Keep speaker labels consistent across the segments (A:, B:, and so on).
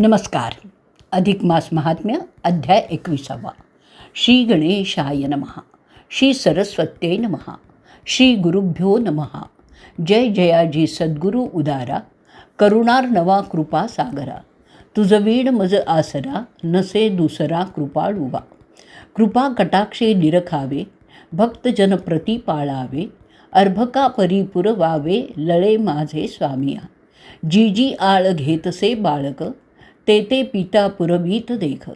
A: नमस्कार. अधिक मास महात्म्य अध्याय 21. श्री गणेशाय नमः. श्री सरस्वत्यै नमः. श्री गुरुभ्यो नमः. जय जयाजी सद्गुरु उदारा, करुणार्णवा कृपा सागरा. तुझ वीण मज आसरा, नसे दुसरा कृपाळुवा. कृपा कटाक्षे निरखावे, भक्तजन प्रति पाळावे. अर्भका परिपुर वावे, लळे माझे स्वामिया. जी जी आळ घेतसे बाळक, ते ते पिता पुरवीत देख.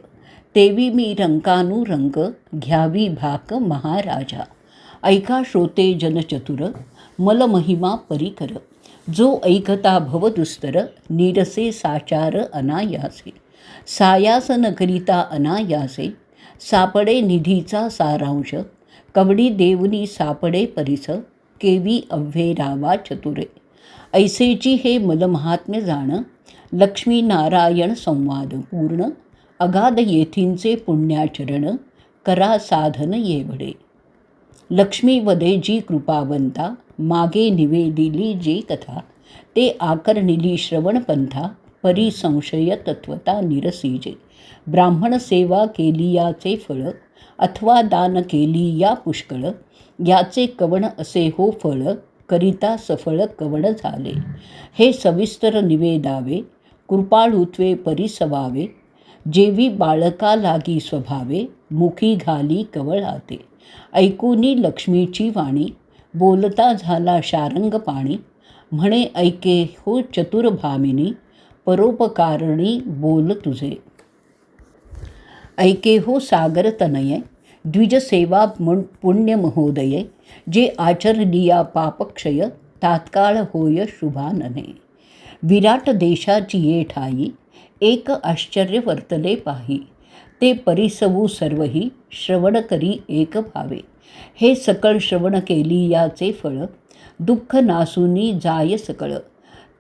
A: तेवी मी रंकानुरंक, घ्यावी भाक महाराजा. ऐका श्रोते जनचतुर, मल महिमा परिकर. जो ऐकता भवदुस्तर, निरसे साचार अनायासे. सायास न करिता अनायासे, सापडे निधीचा सारांश. कवडी देवनी सापडे परिस, केवी अव्हेरावा चतुरे. ऐसेची हे मलमहात्म्य जाण, लक्ष्मीनारायण संवाद पूर्ण. अगाध येथींचे पुण्याचरण, करा साधन येवढे. लक्ष्मी वदे जी कृपावंता, मागे निवेदिली जे कथा. ते आकर्णिली श्रवणपंथा, परी संशय तत्वता निरसीजे. ब्राह्मण सेवा केली याचे फळ, अथवा दान केली या पुष्कळ. याचे कवण असे हो फळ, करिता सफळ कवण झाले. हे सविस्तर निवेदावे, कृपाळुत्वे परिसवावे. जेवी बाळका लागी स्वभावे, मुखी घाली कवळाते. ऐकूनी लक्ष्मीची वाणी, बोलता झाला शारंग पाणी. म्हणे ऐके हो चतुर भामिनी, परोपकारणी बोल तुझे. ऐके हो सागर तनये, द्विजसेवा पुण्य महोदये. जे आचरलिया पापक्षय, तात्काळ होय शुभानने. विराट देशाची ये ठाई, एक आश्चर्य वर्तले पाही. ते परिसवू सर्वही, श्रवण करी एक भावे. हे सकळ श्रवण केली याचे फळ, दुःख नासूनी जाय सकळ.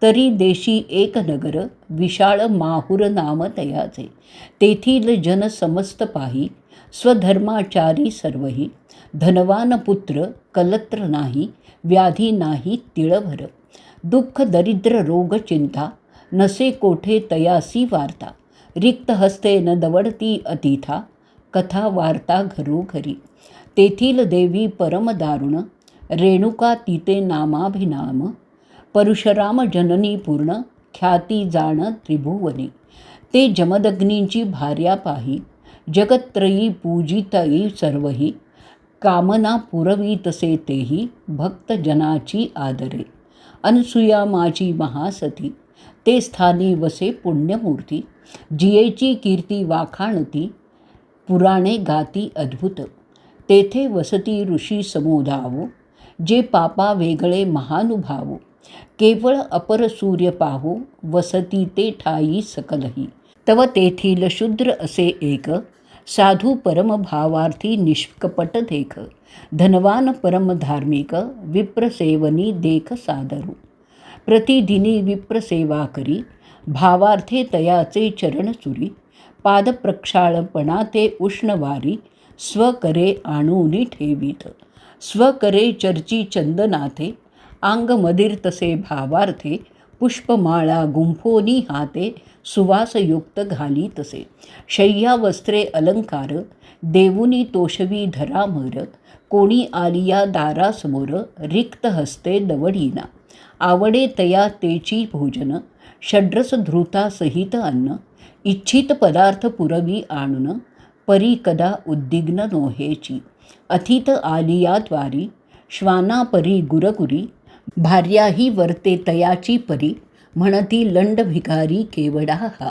A: तरी देशी एक नगर, विशाळ माहुर नाम तयाचे. तेथील जन समस्त पाही, स्वधर्माचारी सर्वही. धनवान पुत्र कलत्र नाही, व्याधी नाही तिळभर. दुःख दरिद्र रोग चिंता, नसे कोठे तयासी वार्ता. रिक्त हस्ते न दवडती अतिथा, कथा वार्ता घरोघरी. तेथील देवी परम दारुण, रेणुका तिते नामाभिनाम. परशुराम जननी पूर्ण, ख्याती जाण त्रिभुवनी. ते जमदग्नींची भार्या पाही, जगत्त्रयी पूजितई सर्वही. कामना पुरवीतसे तेही, भक्तजनाची आदरे. अनसुया माझी महासती, ते स्थानी वसे पुण्यमूर्ती. जियेची कीर्ती वाखाणती, पुराणे गाती अद्भुत. तेथे वसती ऋषी समोदावो, जे पापा वेगळे महानुभावो. केवळ अपर सूर्य पाहो, वसती ते ठाई सकलही. तव तेथील शूद्र असे एक, साधू परम भावार्थी निष्कपट देख. धनवान परम धार्मिक, विप्रसेवनी देख सादरू. प्रतिदिनी विप्रसेवा करी, भावार्थे तयाचे चरण चुरी. पादप्रक्षाळपणा ते उष्णवारी, स्वकरे आणूनी ठेवीत. स्वकरे चर्ची चंदनाथे, अंग मदिर तसे भावार्थे. पुष्पमाळा गुंफोनी हाते, सुवासयुक्त घाली तसे. शय्या वस्त्रे अलंकार, देवुनी तोषवी धरामर. कोणी आलिया दारासमोर, रिक्त हस्ते दवडीना. आवडे तया तेची भोजन, षड्रस धृता सहित अन्न. इच्छित पदार्थ पुरवी आणून, परी कदा उद्विग्न नोहेची. अथित आलिया द्वारी, श्वाना परी गुरगुरी. भार्याही वर्ते तयाची परी, म्हणती लंड भिकारी केवडा हा.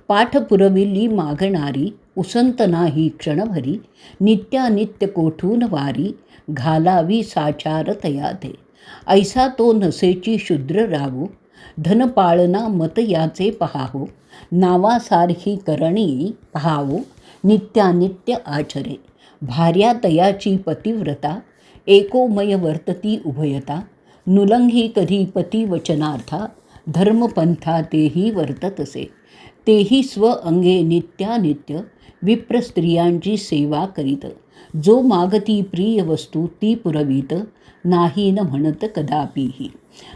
A: पाठ पुरविली मागणारी, उसंत नाही क्षणभरी. नित्यानित्य कोठून वारी, घालावी साचार तयाते. ऐसा तो नसेची शूद्र रावो, धनपाळना मत याचे पहावो. नावासारखी करणी पहावो, नित्यानित्य आचरे. भार्या तयाची पतिव्रता, एकोमय वर्तती उभयता. नुलंघी कधी पतिवचनार्था, धर्मपंथा तेही वर्ततसे. तेही स्व अंगे नित्यानित्य, विप्र स्त्रियांची सेवा करीत. जो मागती प्रिय वस्तू ती पुरवीत, नाही न म्हणत कदापिही.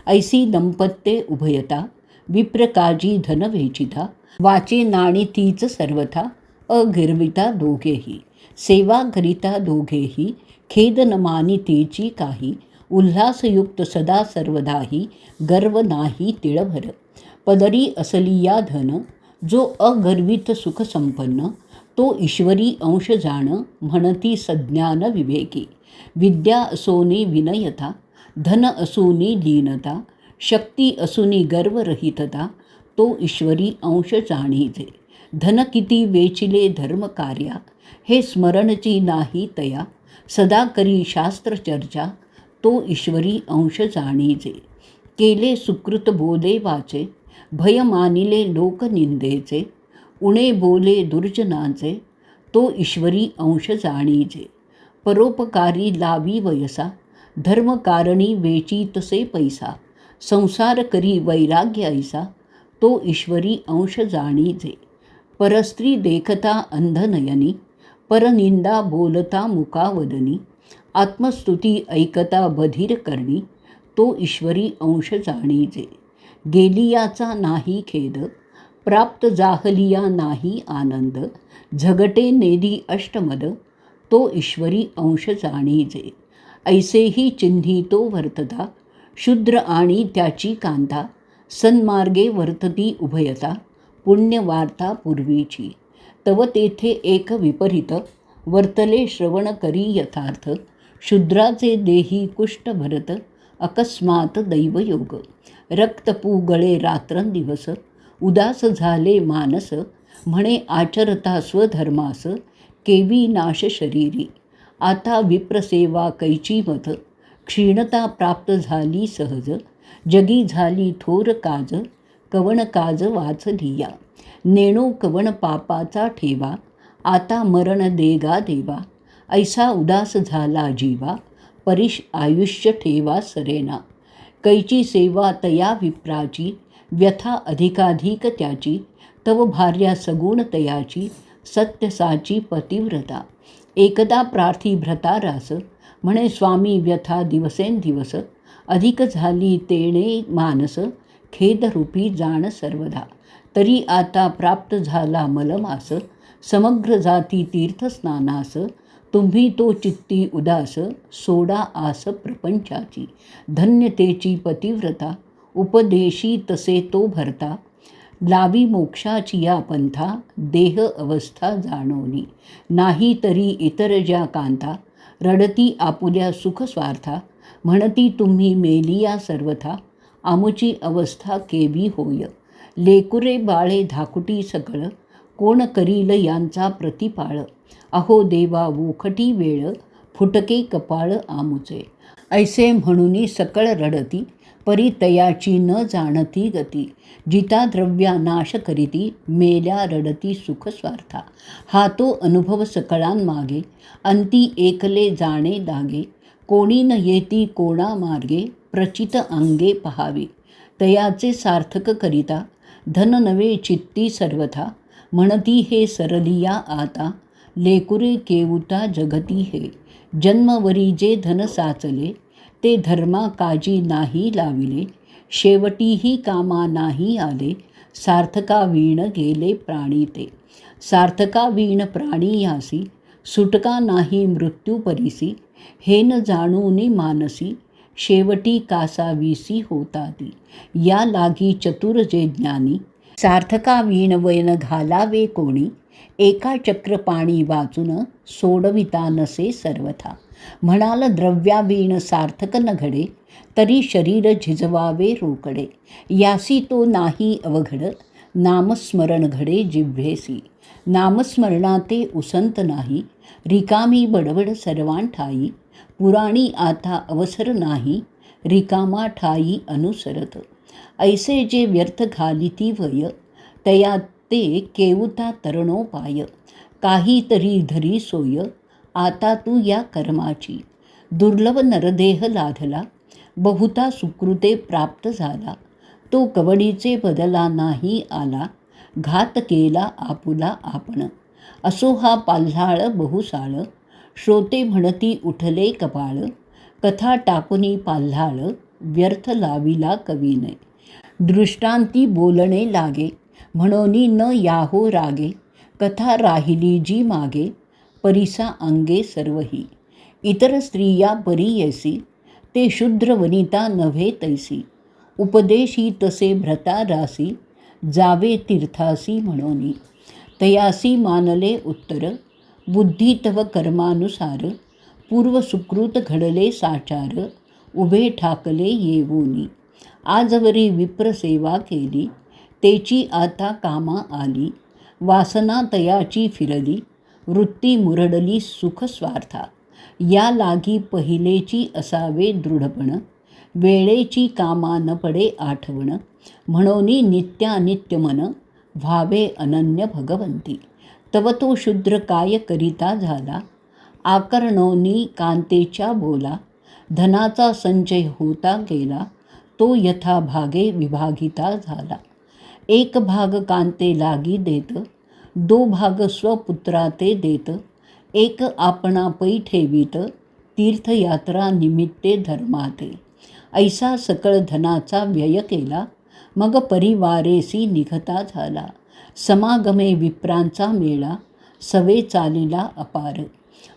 A: ऐसी दंपत्ये उभयता, विप्रकाजी धन वेचिता. वाचे नाणी तीच सर्वथा, अगिरविता दोघेही. सेवा करिता दोघेही, खेद न मानी तेची काही. उल्हासयुक्त सदा सर्वदाही, गर्व नाही तिळभर. पदरी असली या धन, जो अगर्वित सुख संपन्न. तो ईश्वरी अंश जाण, म्हणती सज्ञान विवेकी. विद्या असोनी विनयता, धन असोनी लीनता. शक्ती असुनी गर्वरहितता, तो ईश्वरी अंश जाणीजे. धन किती वेचिले धर्म कार्या, हे स्मरणची नाही तया. सदा करी शास्त्र चर्चा, तो ईश्वरी अंश जाणीजे. केले सुकृत बोले वाचे, भय मानिले लोकनिंदेचे. उणे बोले दुर्जनाचे, तो ईश्वरी अंश जाणीजे. परोपकारी लावी वयसा, धर्मकारणी वेचीतसे पैसा. संसार करी वैराग्य ऐसा, तो ईश्वरी अंश जाणीजे. परस्त्री देखता अंधनयनी, परनिंदा बोलता मुकावदनी. आत्मस्तुती ऐकता बधीर करणी, तो ईश्वरी अंश जाणीजे. गेलियाचा नाही खेद, प्राप्त जाहलिया नाही आनंद. झगटे नेदी अष्टमद, तो ईश्वरी अंश जाणीजे. ऐसेही चिन्ही तो वर्तता, शूद्र आणि त्याची कांता. सन्मार्गे वर्तती उभयता, पुण्यवार्ता पूर्वीची. तव तेथे एक विपरीत, वर्तले श्रवण करी यथार्थ. शूद्राचे देही कुष्ठ भरत, अकस्मात दैवयोग. रक्त पुगळे रात्रंदिवस, उदास झाले मानस. म्हणे आचरता स्वधर्मास, केवी नाश शरीरी. आता विप्रसेवा कैची मत, क्षीणता प्राप्त झाली सहज. जगी झाली थोर काज, कवण काज वाचलिया. नेणो कवण पापाचा ठेवा, आता मरण देगा देवा. ऐसा उदास झाला जीवा, परिश आयुष्य ठेवा सरेना. कैची सेवा तया विप्राची, व्यथा अधिकाधिक त्याची. तव भार्या सगुण तयाची, सत्यसाची पतिव्रता. एकदा प्रार्थी भ्रतारास, म्हणे स्वामी व्यथा दिवसेंदिवस. अधिक झाली तेणे मानस, खेदरूपी जाण सर्वदा. तरी आता प्राप्त झाला मलमास, समग्र जाती तीर्थस्नानास. तुम्ही तो चित्ती उदास, सोडा आस प्रपंचाची. धन्यतेची पतिव्रता, उपदेशी तसे तो भरता. लावी मोक्षाची या पंथा, देह अवस्था जाणोनी. नाही तरी इतर ज्या कांता, रडती आपुल्या सुख स्वार्था. म्हणती तुम्ही मेलिया सर्वथा, आमुची अवस्था केवी होय. लेकुरे बाळे धाकुटी सकळ, कोण करील यांचा प्रतिपाळ. अहो देवा वोखटी वेळ, फुटके कपाळ आमुचे. ऐसे म्हणूनी सकळ रडती, परी तयाची न जाणती गती. जिता द्रव्या नाश करीती, मेल्या रडती सुख स्वार्था. हा तो अनुभव सकळांमागे, अंती एकले जाणे लागे. कोणी न येती कोणा मार्गे, प्रचित अंगे पहावे. तयाचे सार्थक करिता, धन नवे चित्ती सर्वथा. म्हणती हे सरलिया आता, लेकुरे केवुता जगती हे. जन्मवरी जे धन साचले, ते धर्मा काजी नाही लाविले. शेवटीही कामा नाही आले, सार्थका वीण गेले प्राणी ते. सार्थका वीण प्राणी यासी, सुटका नाही मृत्यू परिसी. हे न जाणूनी मानसी, शेवटी कासावीसी होताती. या लागी चतुर जे ज्ञानी, सार्थका वीण वयन घालावे कोणी. एका चक्र पाणी वाचून, सोडविता नसे सर्वथा. म्हणाल द्रव्यावीण सार्थक न घडे, तरी शरीर झिजवावे रोकडे. यासी तो नाही अवघड, नामस्मरण घडे जिव्हेसी. नामस्मरणाते उसंत नाही, रिकामी बडबड सर्वांठाई. पुराणी आता अवसर नाही, रिकामा ठाई अनुसरत. ऐसे जे व्यर्थ घालिती वय, तया ते केवुता तरणोपाय. काही तरी धरी सोय, आता तू या कर्माची. दुर्लभ नरदेह लाधला, बहुता सुकृते प्राप्त झाला. तो कवडीचे बदला नाही आला, घात केला आपुला आपण. असो हा पाल्हाळ बहुसाळ, श्रोते म्हणती उठले कपाळ. कथा टाकुनी पाल्हाळ, व्यर्थ लाविला कवीने. दृष्टांती बोलणे लागे, म्हणोनी न याहो रागे, कथा राहिली जी मागे, परिसा अंगे सर्वही. इतर स्त्रिया परी येसी, ते शूद्र वनिता नव्हे तैसी. उपदेशी तसे भ्रता रासी, जावे तीर्थासी म्हणोनी. तयासी मानले उत्तर, बुद्धी तव कर्मानुसार. पूर्व सुकृत घडले साचार, उभे ठाकले येऊनी. आजवरी विप्र सेवा केली, तेची आता कामा आली. वासना तयाची फिरली, वृत्ती मुरडली सुख स्वार्था. या लागी पहिलेची असावे दृढपण, वेळेची कामा न पडे आठवण. म्हणोनी नित्यानित्य मन, व्हावे अनन्य भगवंती. तव तो शूद्र काय करिता झाला, आकर्णोनी कांतेच्या बोला. धनाचा संचय होता गेला, तो यथा भागे विभागिता झाला. एक भाग कांते लागी देत, दो भाग स्वपुत्रा ते देत. एक आपणा पै ठेवीत, तीर्थयात्रा निमित्ते धर्माते. ऐसा सकळ धनाचा व्यय केला, मग परिवारेसी निघता झाला. समागमे विप्रांचा मेळा, सवे चालिला अपार.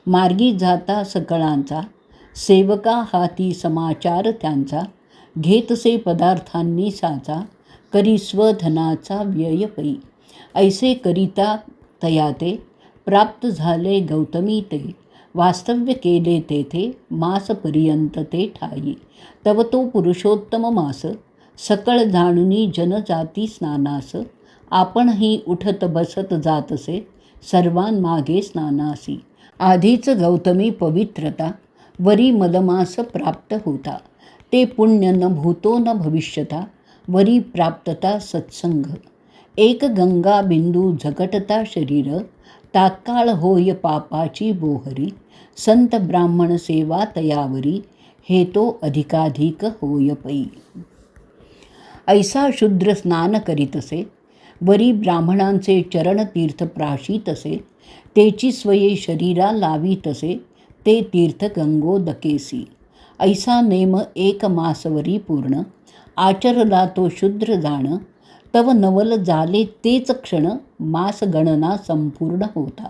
A: मार्गी जाता सकळांचा, सेवका हाती समाचार त्यांचा. घेतसे पदार्थांनी साचा, करी स्वधनाचा व्यय पै. ऐसे करिता तयाते, प्राप्त झाले गौतमी ते. वास्तव्य केले तेथे, मासपर्यंत ते ठाई. तव तो पुरुषोत्तम मास, सकळ जाणुनी जनजाती स्नानास. आपणही उठत बसत जातसे, सर्वांमागे स्नानासी. आधीच गौतमी पवित्रता, वरी मलमास प्राप्त होता. ते पुण्य न भूतो न भविष्यता, वरी प्राप्तता सत्संग. एक गंगा बिंदू झगटता शरीर, तात्काळ होय पापाची बोहरी. संत ब्राह्मण सेवा तयावरी, हे तो अधिकाधिक होय पै. ऐसा शूद्र स्नान करीतसे, वरी ब्राह्मणांचे चरणतीर्थ प्राशितसे. तेची स्वये शरीरा लावीतसे, ते तीर्थ गंगोदकेसी. ऐसा नेम एक मासवरी पूर्ण, आचरला तो शूद्र जाण. तव नवल झाले तेच क्षण, मास गणना संपूर्ण होता.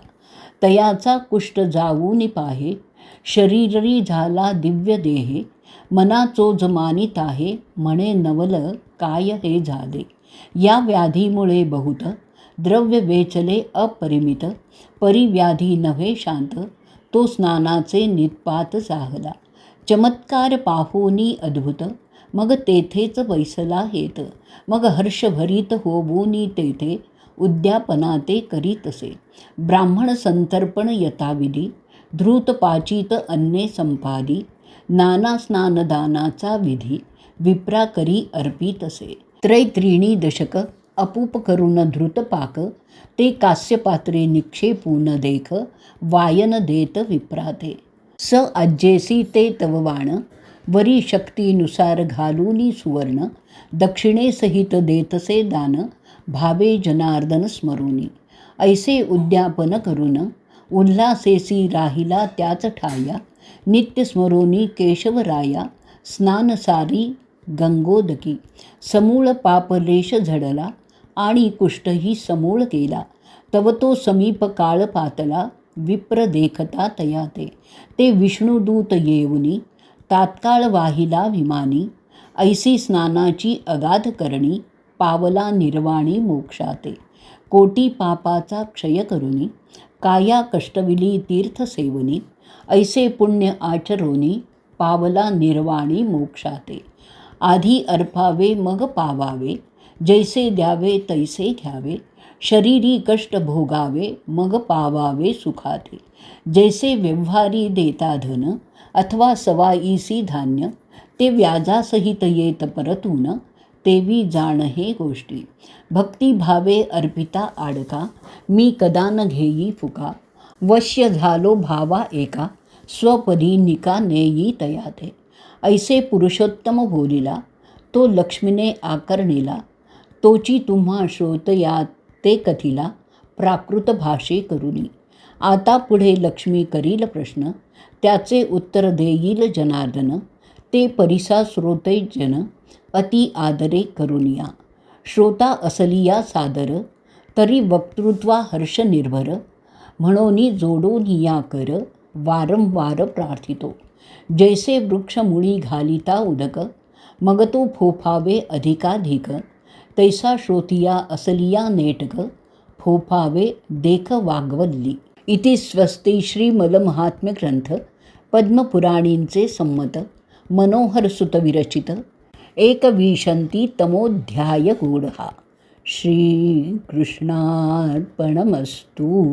A: तयाचा कुष्ठ जाऊनी पाहे, शरीरी झाला दिव्य देहे. मना चोज मानित आहे, म्हणे नवल काय हे झाले. या व्याधीमुळे बहुत, द्रव्य वेचले अपरिमित. परिव्याधी नव्हे शांत, तो स्नानाचे नित्पात जाहला. चमत्कार पाहोनी अद्भुत, मग तेथेच बैसला हेत. मग हर्षभरीत होऊनी तेथे, उद्यापना ते करीतसे. ब्राह्मण संतर्पण यथाविधी, धृत पाचित अन्ने संपादी. नाना स्नानदानाचा विधी, विप्रा करी अर्पितसे. त्रैत्रिणी दशक अपूप करून धृत पाक, ते कास्यपात्रे निक्षेपून देख. वायन देत विप्राते. स आज्जेसी ते तव वाण, वरी शक्तीनुसार घालूनी सुवर्ण. दक्षिणेसहित देतसे दान, भावे जनार्दन स्मरुनी. ऐसे उद्यापन करून, उल्हासेसी राहिला त्याच ठाया. नित्य स्मरोनी केशवराया, स्नानसारी गंगोदकी. समूळ पापलेश झडला, आणि कुष्ठही समूळ केला. तव तो समीप काळ पातला, विप्र देखता तयाते. ते विष्णुदूत येऊनी, तात्काळ वाहिला विमानी. ऐसी स्नानाची अगाध करणी, पावला निर्वाणी मोक्षाते. कोटी पापाचा क्षय करुनी, काया कष्टविली तीर्थसेवनी. ऐसे पुण्य आचरोनी, पावला निर्वाणी मोक्षाते. आधी अर्पावे मग पावावे, जैसे द्यावे तैसे घ्यावे. शरीरी कष्ट भोगावे, मग पावावे सुखाते. जैसे व्यवहारी देता धन, अथवा सवाईसी धान्य. ते व्याजासहित येत परतून, तेवी जाण हे गोष्टी. भक्तिभावे अर्पिता आडका, मी कदा न घेई फुका. वश्य झालो भावा एका, स्वपदी निका नेई तयाते. ऐसे पुरुषोत्तम बोलिला, तो लक्ष्मीने आकर्णिला. तोची तुम्हा श्रोतया ते कथिला, प्राकृत भाषे करुनी. आता पुढे लक्ष्मी करील प्रश्न, त्याचे उत्तर देईल जनार्दन. ते परिसा श्रोते जन, अति आदरे करुनिया. श्रोता असलिया सादर, तरी वक्तृत्वा हर्ष निर्भर, म्हणोनी जोडून या कर, वारंवार प्रार्थितो. जैसे वृक्ष मुळी घालिता उदक, मग तो फोफावे अधिकाधिक, तैसा श्रोतिया असलिया नेटक, फोफावे देख वाग्वल्ली. इति स्वस्ति श्रीमदमहात्म्य ग्रंथ पद्मपुराणींचे संमत मनोहर सुत विरचित 21तमोऽध्याय गूढः. श्रीकृष्णार्पणमस्तु.